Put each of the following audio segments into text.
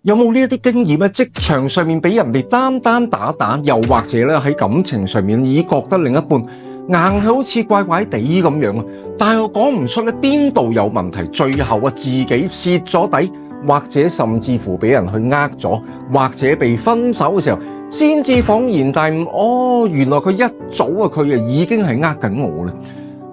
有冇呢一啲經驗咧？職場上面俾人哋單單打打，又或者咧喺感情上面已覺得另一半硬係好似怪怪地咁樣啊，但係又講唔出咧邊度有問題，最後自己蝕咗底，或者甚至乎俾人去呃咗，或者被分手嘅時候，先至恍然大悟，哦，原來佢一早佢已經係呃緊我啦。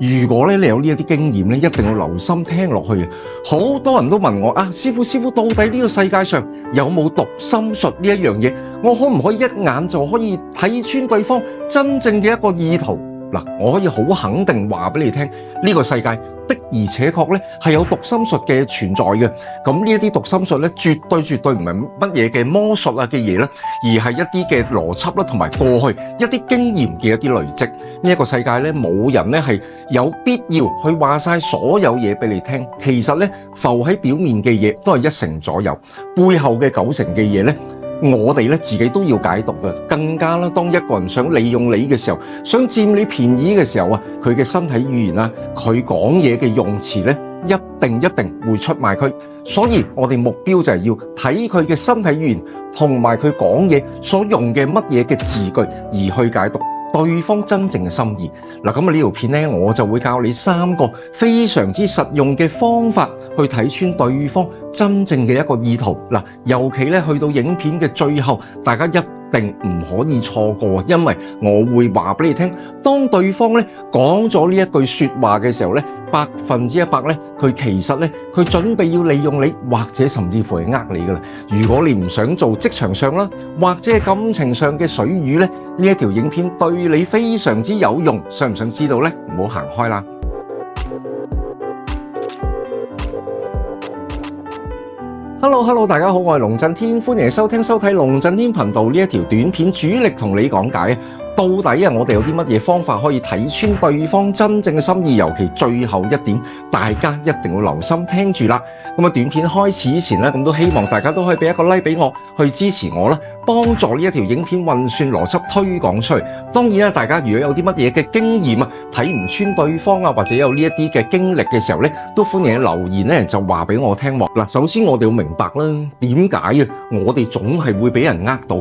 如果你有呢一啲經驗咧，一定要留心聽落去。好多人都問我啊，師傅，到底呢個世界上有冇讀心術呢一樣嘢？我可唔可以一眼就可以睇穿對方真正嘅一個意圖？嗱，我可以好肯定話俾你聽，呢個世界的而且確咧係有讀心術嘅存在嘅。咁呢一啲讀心術咧，絕對唔係乜嘢嘅魔術啊嘅嘢啦，而係一啲嘅邏輯啦，同埋過去一啲經驗嘅一啲累積。呢一個世界咧，冇人咧係有必要去話晒所有嘢俾你聽。其實咧，浮喺表面嘅嘢都係一成左右，背後嘅9成嘅嘢咧，我哋咧自己都要解讀嘅。更加啦，當一個人想利用你嘅時候，想佔你便宜嘅時候啊，佢嘅身體語言啊，佢講嘢嘅用詞咧，一定會出賣佢。所以我哋目標就係要睇佢嘅身體語言同埋佢講嘢所用嘅乜嘢嘅字句，而去解讀對方真正嘅心意。嗱，咁呢條片咧，我就會教你3個非常之實用嘅方法，去睇穿對方真正嘅一個意圖。嗱，尤其咧去到影片嘅最後，大家一定唔可以錯過，因為我會話俾你聽，當對方咧講咗呢一句說話嘅時候咧，100%咧，佢其實咧佢準備要利用你，或者甚至乎係呃你噶啦。如果你唔想做職場上啦，或者係感情上嘅水魚咧，呢一條影片對你非常之有用，想唔想知道咧？唔好行開啦！Hello， 大家好，我係龍震天，歡迎收聽收睇龍震天頻道呢一條短片，主力同你講解到底我哋有啲乜嘢方法可以睇穿對方真正嘅心意，尤其最後一點，大家一定要留心聽住啦。咁短片開始之前咧，咁都希望大家都可以俾一個 like 俾我，去支持我啦，幫助呢一條影片運算邏輯推廣出去。當然啦，大家如果有啲乜嘢嘅經驗啊，睇唔穿對方啊，或者有呢一啲嘅經歷嘅時候咧，都歡迎留言咧，就話俾我聽。嗱，首先我哋要明白啦，點解我哋總係會俾人呃到？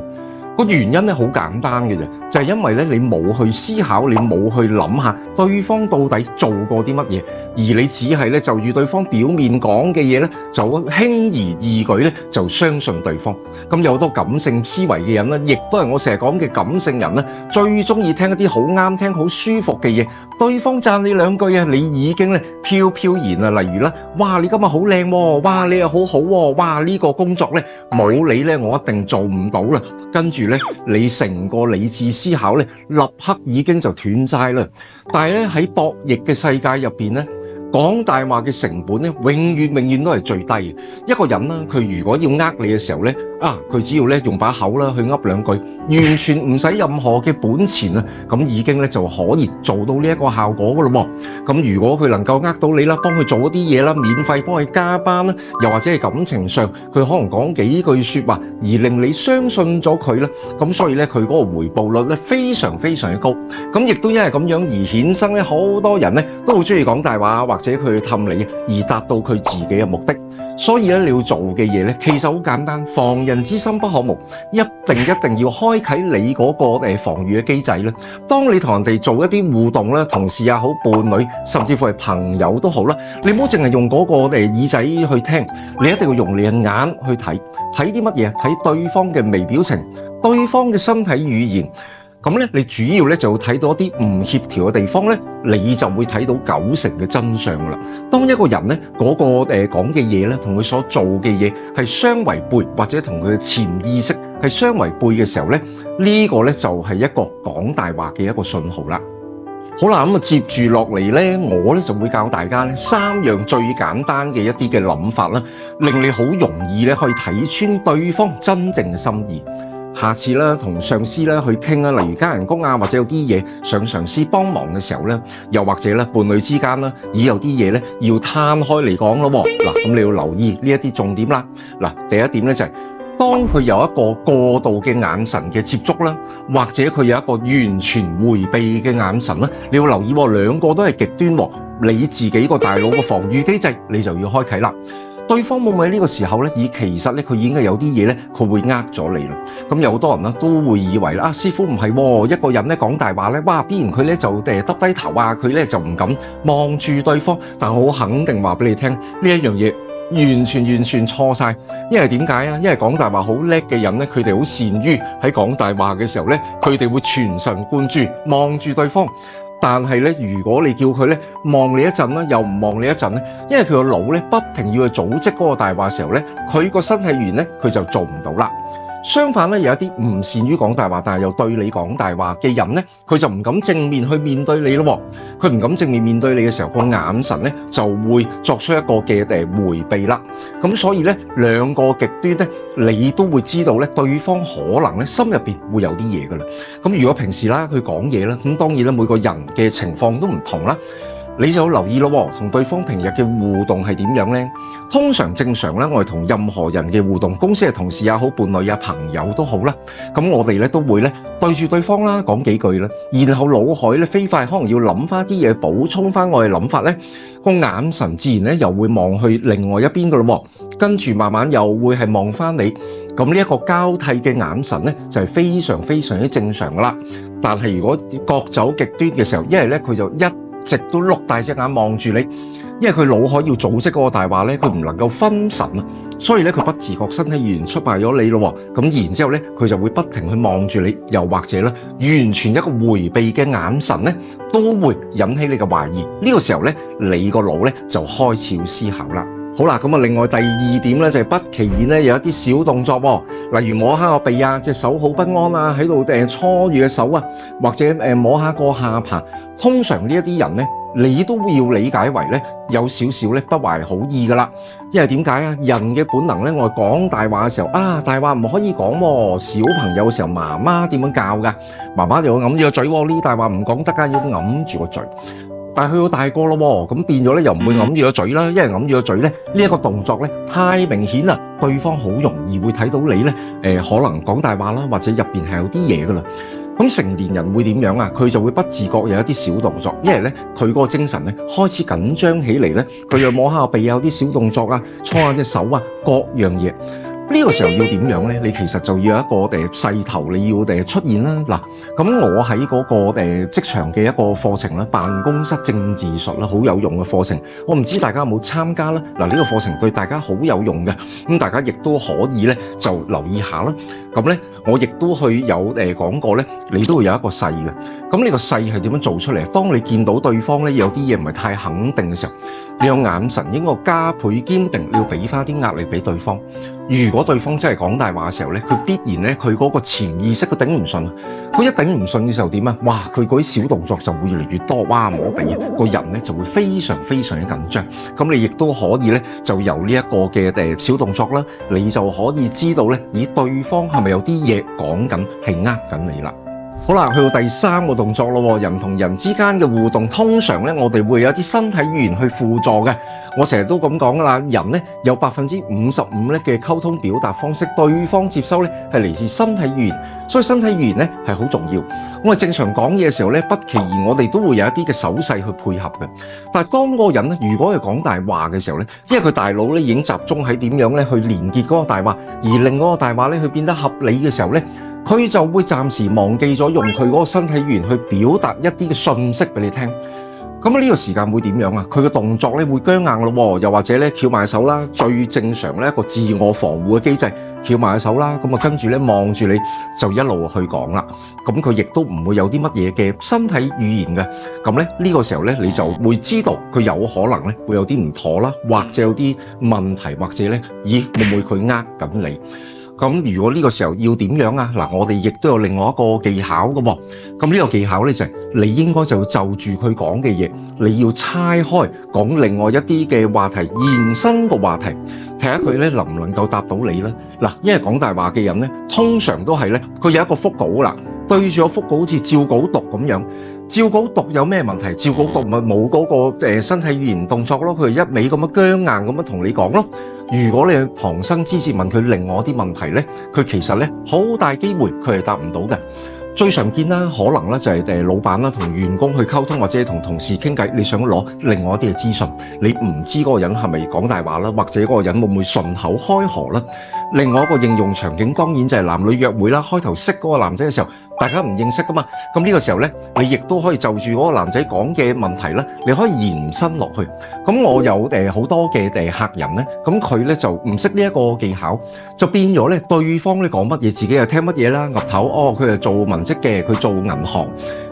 個原因咧好簡單嘅啫，就係因為咧你冇去思考，你冇去諗下對方到底做過啲乜嘢，而你只係咧就與對方表面講嘅嘢咧，就輕而易舉咧就相信對方。咁有好多感性思維嘅人咧，亦都係我成日講嘅感性人咧，最中意聽一啲好啱聽、好舒服嘅嘢。對方讚你2句啊，你已經咧飄然啊。例如啦，哇你今日好靚喎，哇你又好好喎，哇呢個工作咧冇你咧我一定做唔到啦。跟住你成個理智思考咧，立刻已經就斷晒啦。但係咧喺博弈嘅世界入邊咧，講大話嘅成本咧，永遠都係最低嘅。一個人啦，佢如果要呃你嘅時候咧，佢只要咧用把口啦去噏2句，完全唔使任何嘅本錢啊，咁已經咧就可以做到呢一個效果噶咯喎。咁如果佢能夠呃到你啦，幫佢做一啲嘢啦，免費幫佢加班啦，又或者係感情上佢可能講幾句說話而令你相信咗佢啦，咁所以咧佢嗰個回報率咧非常嘅高。咁亦都因為咁樣而衍生咧，好多人咧都好中意講大話，或者佢去氹你而達到佢自己嘅目的。所以咧你要做嘅嘢咧，其實好簡單，防人之心不可無，一定要開啟你嗰個防禦嘅機制咧。當你同人哋做一啲互動咧，同事也好，伴侶甚至乎係朋友都好啦，你唔好淨係用嗰個耳仔去聽，你一定要用你嘅眼去睇啲乜嘢？睇對方嘅微表情，對方嘅身體語言。咁咧，你主要咧就會睇到一啲唔協調嘅地方咧，你就會睇到9成嘅真相噶啦。當一個人咧嗰個講嘅嘢咧，同佢所做嘅嘢係相違背，或者同佢嘅潛意識係相違背嘅時候咧，呢個咧就係一個講大話嘅一個信號啦。好啦，咁接住落嚟咧，我咧就會教大家咧3樣最簡單嘅一啲嘅諗法啦，令你好容易咧可以睇穿對方真正嘅心意。下次啦，同上司啦去傾啦，例如加人工啊，或者有啲嘢想上司幫忙嘅時候咧，又或者咧伴侶之間啦，有啲嘢咧要攤開嚟講咯。嗱，咁你要留意呢一啲重點啦。嗱，第一點咧就係當佢有一個過度嘅眼神嘅接觸啦，或者佢有一個完全迴避嘅眼神啦，你要留意，2個都係極端，你自己個大腦個防禦機制你就要開啟啦。對方會唔會喺呢個時候咧，其實咧佢已經係有啲嘢咧，佢會呃咗你啦。咁有好多人咧都會以為啦，師傅唔係喎，一個人咧講大話咧，哇，必然佢咧就耷低頭啊，佢咧就唔敢望住對方。但我好肯定話俾你聽，呢一樣嘢完全錯晒。因為點解啊？因為講大話好叻嘅人咧，佢哋好善於喺講大話嘅時候咧，佢哋會全神貫注望住對方。但係咧，如果你叫佢咧望你一陣啦，又唔望你一陣咧，因為佢個腦咧不停要去組織嗰個大話嘅時候咧，佢個身體語言咧佢就做唔到啦。相反咧，有一啲唔善於講大話，但係又對你講大話嘅人咧，佢就唔敢正面去面對你咯。佢唔敢正面面對你嘅時候，個眼神咧就會作出一個嘅迴避啦。咁所以咧，兩個極端咧，你都會知道咧，對方可能咧心入邊會有啲嘢噶啦。咁如果平時啦佢講嘢啦，咁當然啦每個人嘅情況都唔同啦。你就要留意咯，同對方平日嘅互動係點樣呢？通常正常咧，我哋同任何人嘅互動，公司嘅同事也好，伴侶啊、朋友都好啦。咁我哋咧都會咧對住對方啦，講幾句啦，然後腦海咧飛快，可能要諗翻啲嘢補充翻我哋諗法咧，個眼神自然咧又會望去另外一邊噶咯，跟住慢慢又會係望翻你。咁呢一個交替嘅眼神咧就係非常之正常噶啦。但係如果各走極端嘅時候，一係咧佢就一直都碌大隻眼望住你，因為佢腦海要組織嗰個大話咧，佢唔能夠分神啊，所以咧佢不自覺身體語言出賣咗你咯。咁然之後咧，佢就會不停去望住你，又或者咧完全一個迴避嘅眼神咧，都會引起你嘅懷疑。呢個時候咧，你個腦咧就開始要思考啦。好啦，咁啊，另外第二點咧就係不其然咧有一啲小動作喎，例如摸下個鼻啊，隻手好不安啊，喺度搓住嘅手啊，或者摸下個下巴。通常呢一啲人咧，你都要理解為咧有少少咧不懷好意噶啦。因為點解啊？人嘅本能咧，我哋講大話嘅時候啊，大話唔可以講喎。小朋友嘅時候，媽媽點樣教噶？媽媽就會揞住個嘴喎，呢啲大話唔講得噶，要揞住個嘴。但係去到大個咯，咁變咗咧又唔會揞住個嘴啦，因為揞住個嘴咧呢一個動作咧太明顯啦，對方好容易會睇到你咧可能講大話啦，或者入邊係有啲嘢噶啦。咁成年人會點樣啊？佢就會不自覺有一啲小動作，因為咧佢個精神咧開始緊張起嚟咧，佢又摸下個鼻有啲小動作啊，搓下隻手啊，各樣嘢。呢個時候要點樣咧？你其實就要有一個勢頭，你要出現啦。嗱，咁我喺嗰個職場嘅一個課程啦，辦公室政治術啦，好有用嘅課程。我唔知大家有冇參加啦。嗱，呢個課程對大家好有用嘅，咁大家亦都可以咧就留意下啦。咁咧，我亦都去有講過咧，你都會有一個勢嘅。咁呢個勢係點樣做出嚟？當你見到對方咧有啲嘢唔係太肯定嘅時候，你有眼神應該加倍堅定，你要俾翻啲壓力俾對方。如果對方真係講大話嘅時候咧，佢必然咧佢嗰個潛意識佢頂唔順，佢一頂唔順嘅時候點啊？哇！佢嗰啲小動作就會越嚟越多，哇！摸鼻啊，個人咧就會非常嘅緊張。咁你亦都可以咧就由呢一個嘅小動作啦，你就可以知道咧，咦，對方係咪有啲嘢講緊係呃緊你啦？好啦，去到第三個動作咯，人同人之間嘅互動，通常咧我哋會有啲身體語言去輔助嘅。我成日都咁講噶啦，人咧有55%咧嘅溝通表達方式，對方接收咧係嚟自身體語言，所以身體語言咧係好重要。我哋正常講嘢嘅時候咧，不其然我哋都會有一啲嘅手勢去配合嘅。但係當嗰個人咧，如果係講大話嘅時候咧，因為佢大腦咧已經集中喺點樣咧去連結嗰個大話，而令嗰個大話咧去變得合理嘅時候咧，佢就會暫時忘記咗用佢嗰個身體語言去表達一啲嘅訊息俾你聽。咁呢個時間會點樣啊？佢嘅動作咧會僵硬咯，又或者咧翹埋手啦，最正常咧一個自我防護嘅機制，翹埋手啦，咁啊跟住咧望住你就一路去講啦。咁佢亦都唔會有啲乜嘢嘅身體語言嘅。咁咧呢個時候咧你就會知道佢有可能咧會有啲唔妥啦，或者有啲問題，或者咧咦會唔會佢呃緊你？咁如果呢個時候要點樣啊？嗱，我哋亦都有另外一個技巧嘅喎。咁呢個技巧咧就係你應該就住佢講嘅嘢，你要拆開講另外一啲嘅話題，延伸個話題，睇下佢咧能唔能夠答到你咧。嗱，因為講大話嘅人咧，通常都係咧，佢有一個腹稿啦，對住個腹稿好似照稿讀咁樣。照稿讀有咩問題？照稿讀咪冇嗰個身體語言動作咯，佢一味咁樣僵硬咁樣同你講咯。如果你去旁生枝節問佢另外一啲問題咧，佢其實咧好大機會佢係答唔到嘅。最常見啦，可能咧就係老闆啦同員工去溝通，或者同同事傾偈，你想攞另外一啲嘅資訊，你唔知嗰個人係咪講大話啦，或者嗰個人會唔會順口開河啦？另外一個應用場景當然就係男女約會啦，開頭識嗰個男仔嘅時候，大家唔認識噶嘛，咁呢個時候咧，你亦都可以就住嗰個男仔講嘅問題咧，你可以延伸落去。咁我有好多嘅客人咧，咁佢咧就唔識呢一個技巧，就變咗咧對方咧講乜嘢，自己又聽乜嘢啦，岌頭哦，佢係做文職嘅，佢做銀行。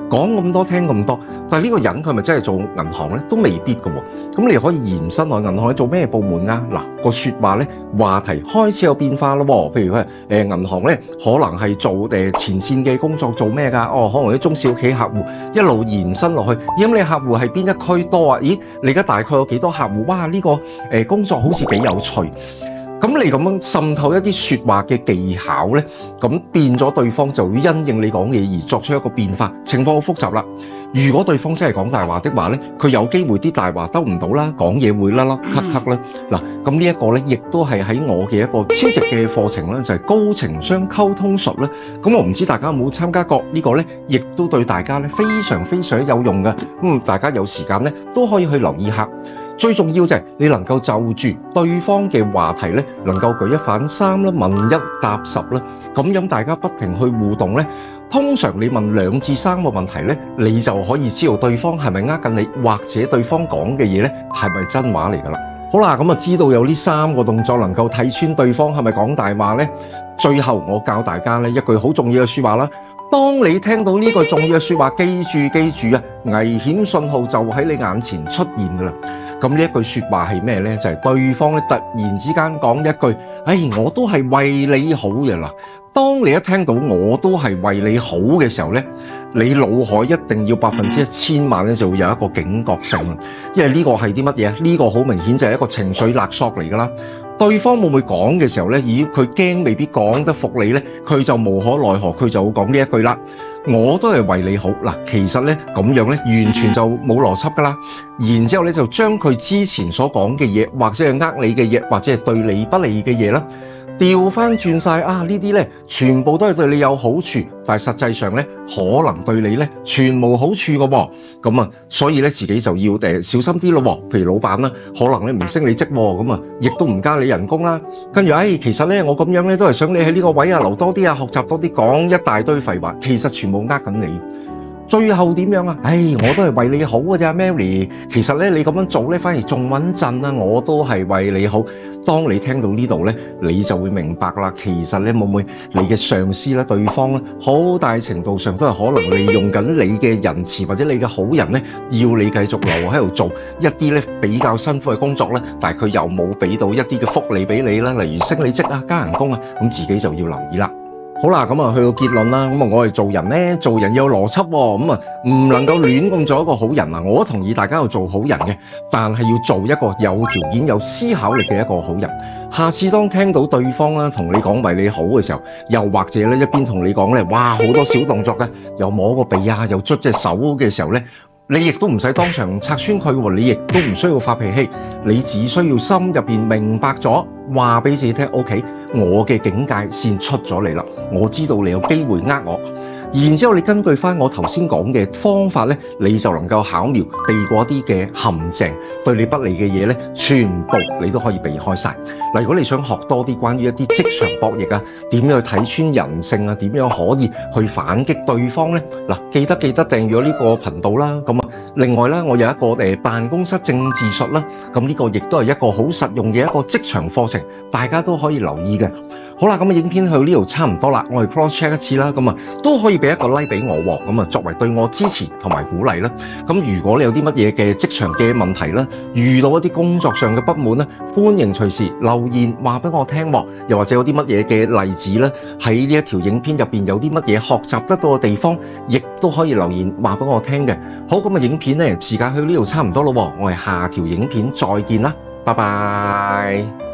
講咁多聽咁多，但係呢個人佢係咪真係做銀行咧？都未必㗎喎。咁你可以延伸落銀行，你做咩部門啊？嗱，個説話咧話題開始有變化咯。譬如佢銀行咧，可能係做前線嘅工作，做咩㗎？哦，可能啲中小企客戶一路延伸落去。咁你客戶係邊一區多啊？咦，你而家大概有幾多客戶？哇，呢個工作好似幾有趣。咁你咁樣滲透一啲説話嘅技巧咧，咁變咗對方就會因應你講嘢而作出一個變化，情況好複雜啦。如果對方真係講大話的話咧，佢有機會啲大話兜唔到啦，講嘢會甩甩咳咳啦。嗱，咁呢一個咧，亦都係喺我嘅一個超值嘅課程啦，就係高情商溝通術啦。咁我唔知大家有冇參加過呢個咧，亦都對大家咧非常非常有用嘅。大家有時間咧都可以去留意下。最重要就係你能夠就住對方嘅話題咧，能夠舉一反三啦，問一答十啦，咁樣大家不停去互動咧，通常你問2至3個問題咧，你就可以知道對方係咪呃緊你，或者對方講嘅嘢咧係咪真話嚟㗎啦。好啦，咁知道有呢3個動作能夠睇穿對方係咪講大話咧，最後我教大家咧一句好重要嘅説話啦。當你聽到呢句重要嘅説話，記住啊，危險信號就喺你眼前出現㗎啦。咁呢一句説話係咩呢？就係對方咧突然之間講一句，我都係為你好嘅啦。當你一聽到我都係為你好嘅時候呢，你腦海一定要1000%咧就會有一個警覺性，因為呢個係啲乜嘢？呢個好明顯就係一個情緒勒索嚟㗎啦。對方會唔會講嘅時候呢？咦，佢驚未必講得服你呢，佢就無可奈何，佢就會講呢一句啦。我都係為你好嗱，其實呢，咁樣呢，完全就冇邏輯㗎啦。然之後呢，就將佢之前所講嘅嘢，或者係呃你嘅嘢，或者係對你不利嘅嘢啦，調翻轉晒啊！呢啲呢，全部都係對你有好處，但係實際上呢，可能對你呢，全無好處嘅喎。咁啊，所以呢，自己就要小心啲咯。譬如老闆啦，可能你唔升你職喎，咁啊，亦都唔加你人工啦。跟住其實呢，我咁樣呢，都係想你喺呢個位啊留多啲啊，學習多啲，講一大堆廢話，其實全部呃緊你。最後點樣啊？我都係為你好嘅咋 Mary。其實咧，你咁樣做咧，反而仲穩陣啊！我都係為你好。當你聽到呢度咧，你就會明白啦。其實咧，會唔會你嘅上司咧，對方咧，好大程度上都係可能利用緊你嘅仁慈或者你嘅好人咧，要你繼續留喺度做一啲咧比較辛苦嘅工作咧，但係佢又冇俾到一啲嘅福利俾你啦，例如升你職啊、加人工啊，咁自己就要留意啦。好啦，咁去到結論啦。我哋做人呢，做人要有邏輯喎，唔能夠亂咁做一個好人啊。我都同意大家要做好人嘅，但係要做一個有條件、有思考力嘅一個好人。下次當聽到對方啦同你講為你好嘅時候，又或者咧一邊同你講咧，哇好多小動作嘅，又摸個鼻啊，又捽隻手嘅時候咧，你亦都唔使當場拆穿佢喎，你亦都唔需要發脾氣，你只需要心入邊明白咗，話俾自己聽 ，OK， 我嘅境界線出咗嚟啦，我知道你有機會呃我。然之後你根據翻我頭先講嘅方法咧，你就能夠巧妙避過一啲嘅陷阱，對你不利嘅嘢咧，全部你都可以避開晒。嗱，如果你想學多啲關於一啲職場博弈啊，點樣去睇穿人性啊，點樣可以去反擊對方咧？嗱，記得訂閱呢個頻道啦。咁啊，另外啦，我有一個辦公室政治術啦，咁呢個亦都係一個好實用嘅一個職場課程，大家都可以留意嘅。好啦，咁影片去到呢度差唔多啦，我哋 cross check 一次啦，咁都可以俾一個 like 俾我喎，咁作為對我支持同埋鼓勵啦。咁如果你有啲乜嘢嘅職場嘅問題啦，遇到一啲工作上嘅不滿啦，歡迎隨時留言話俾我聽喎。又或者有啲乜嘢嘅例子啦，喺呢一條影片入邊有啲乜嘢學習得到嘅地方，亦都可以留言話俾我聽嘅。好，咁影片呢時間去到呢度差唔多咯，我哋下條影片再見啦，拜拜。